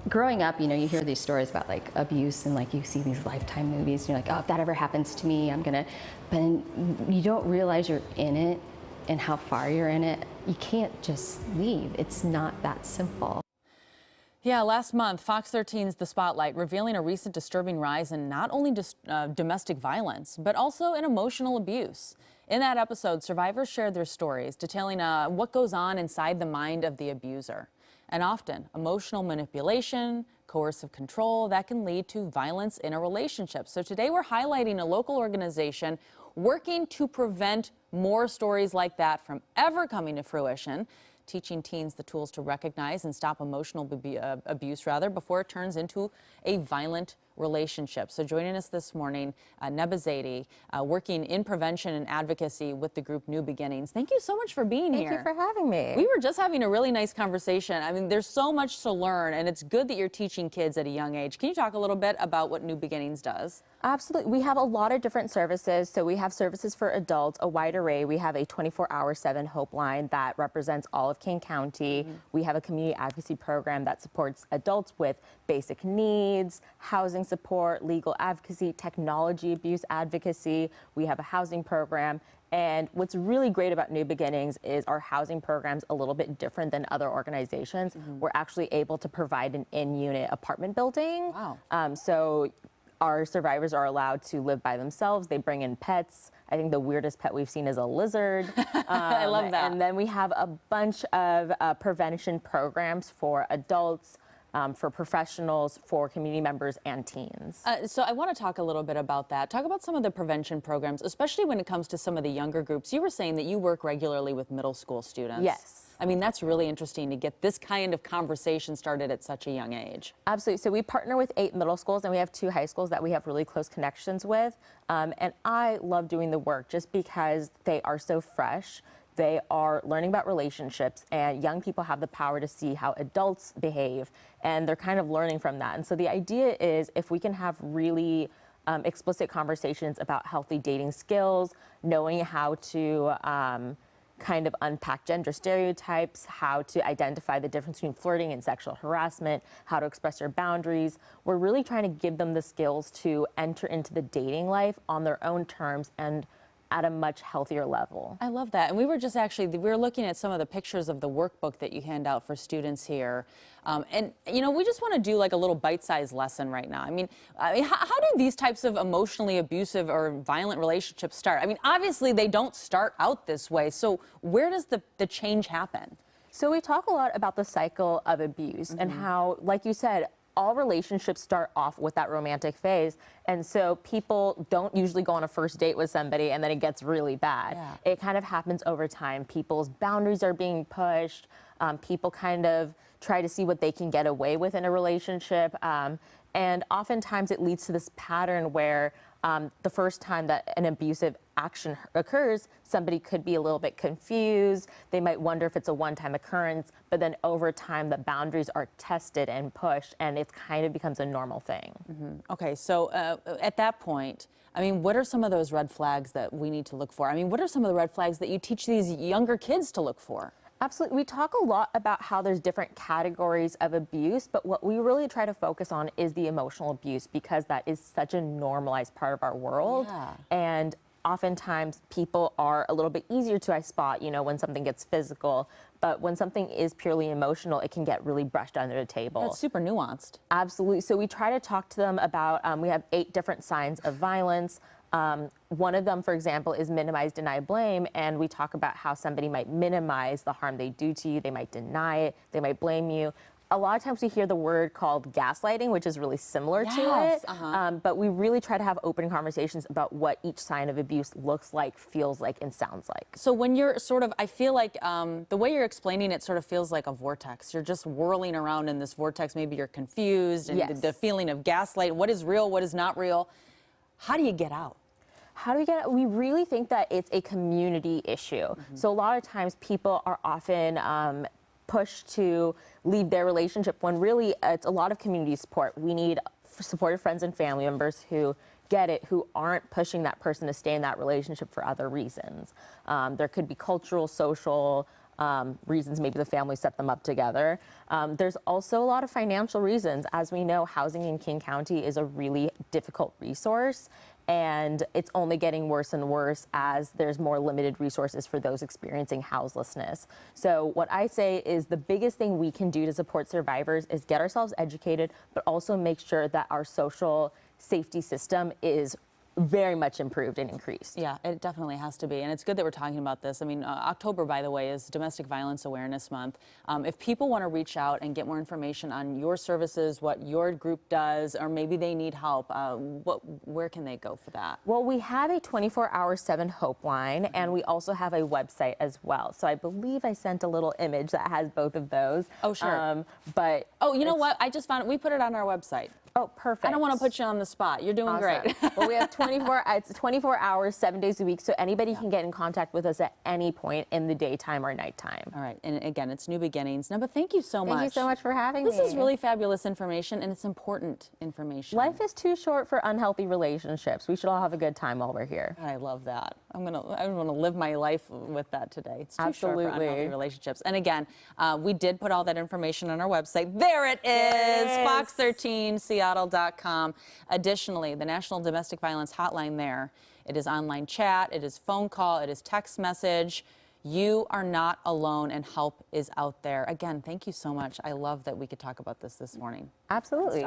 growing up, you hear these stories about like abuse and like you see these Lifetime movies and you're like, oh, if that ever happens to me, I'm gonna, but you don't realize you're in it and how far you're in it. You can't just leave. It's not that simple. Yeah, last month, Fox 13's The Spotlight revealing a recent disturbing rise in not only domestic violence, but also in emotional abuse. In that episode, survivors shared their stories, detailing what goes on inside the mind of the abuser. And often, emotional manipulation, coercive control, that can lead to violence in a relationship. So today we're highlighting a local organization working to prevent more stories like that from ever coming to fruition, teaching teens the tools to recognize and stop emotional abuse before it turns into a violent relationship. So joining us this morning, Neba Zaidi, working in prevention and advocacy with the group New Beginnings. Thank you so much for being here. Thank you for having me. We were just having a really nice conversation. I mean, there's so much to learn, and it's good that you're teaching kids at a young age. Can you talk a little bit about what New Beginnings does? Absolutely. We have a lot of different services. So we have services for adults, a wide array. We have a 24/7 Hope line that represents all of King County. We have a community advocacy program that supports adults with basic needs, housing support, legal advocacy, technology abuse advocacy. We have a housing program. And what's really great about New Beginnings is our housing program's a little bit different than other organizations. We're actually able to provide an in-unit apartment building. Wow. So our survivors are allowed to live by themselves. They bring in pets. I think the weirdest pet we've seen is a lizard. I love that. And then we have a bunch of prevention programs for adults, for professionals, for community members, and teens. So I want to talk a little bit about that. Talk about some of the prevention programs, especially when it comes to some of the younger groups. You were saying that you work regularly with middle school students. Yes. I mean, that's really interesting to get this kind of conversation started at such a young age. Absolutely. So we partner with 8 middle schools, and we have 2 high schools that we have really close connections with. And I love doing the work just because they are so fresh. They are learning about relationships, and young people have the power to see how adults behave, and they're kind of learning from that. And so the idea is if we can have really explicit conversations about healthy dating skills, knowing how to kind of unpack gender stereotypes, how to identify the difference between flirting and sexual harassment, how to express your boundaries. We're really trying to give them the skills to enter into the dating life on their own terms and at a much healthier level. I love that. And we were looking at some of the pictures of the workbook that you hand out for students here. And we just want to do like a little bite-sized lesson right now. I mean, how do these types of emotionally abusive or violent relationships start? I mean, obviously they don't start out this way. So where does the change happen? So we talk a lot about the cycle of abuse and how, like you said, all relationships start off with that romantic phase. And so people don't usually go on a first date with somebody and then it gets really bad. Yeah. It kind of happens over time. People's boundaries are being pushed. People kind of try to see what they can get away with in a relationship. And oftentimes it leads to this pattern where the first time that an abusive action occurs, somebody could be a little bit confused. They might wonder if it's a one-time occurrence, but then over time the boundaries are tested and pushed, and it kind of becomes a normal thing. Okay, so at that point, I mean, what are some of those red flags that we need to look for? I mean, what are some of the red flags that you teach these younger kids to look for? Absolutely. We talk a lot about how there's different categories of abuse, but what we really try to focus on is the emotional abuse because that is such a normalized part of our world. Yeah. And oftentimes people are a little bit easier to spot, when something gets physical, but when something is purely emotional, it can get really brushed under the table. That's super nuanced. Absolutely. So we try to talk to them about, we have 8 different signs of violence. One of them, for example, is minimize, deny, blame, and we talk about how somebody might minimize the harm they do to you, they might deny it, they might blame you. A lot of times we hear the word called gaslighting, which is really similar to it, but we really try to have open conversations about what each sign of abuse looks like, feels like, and sounds like. So when you're I feel like the way you're explaining it sort of feels like a vortex. You're just whirling around in this vortex. Maybe you're confused, and Yes. the feeling of gaslight, what is real, what is not real. How do you get out? How do we get it? We really think that it's a community issue. So a lot of times people are often pushed to leave their relationship when really it's a lot of community support. We need supportive friends and family members who get it, who aren't pushing that person to stay in that relationship for other reasons. There could be cultural, social, reasons maybe the family set them up together. There's also a lot of financial reasons. As we know, housing in King County is a really difficult resource, and it's only getting worse and worse as there's more limited resources for those experiencing houselessness. So what I say is the biggest thing we can do to support survivors is get ourselves educated, but also make sure that our social safety system is very much improved and increased. Yeah, it definitely has to be. And it's good that we're talking about this. I mean, October, by the way, is Domestic Violence Awareness Month. If people want to reach out and get more information on your services, what your group does, or maybe they need help, where can they go for that? Well, we have a 24-hour 7 Hope line, and we also have a website as well. So I believe I sent a little image that has both of those. Oh, sure. But oh, you know what? I just found it. We put it on our website. Oh, perfect. I don't want to put you on the spot. You're doing great. Well, we have 24 hours, 7 days a week, so anybody can get in contact with us at any point in the daytime or nighttime. All right, and again, it's New Beginnings. No, but thank you so much. Thank you so much for having me. This is really fabulous information, and it's important information. Life is too short for unhealthy relationships. We should all have a good time while we're here. I love that. I want to live my life with that today. It's too short for unhealthy relationships. And again, we did put all that information on our website. There it is, Fox13Seattle.com. Additionally, the National Domestic Violence Hotline there. It is online chat, it is phone call, it is text message. You are not alone, and help is out there. Again, thank you so much. I love that we could talk about this morning. Absolutely.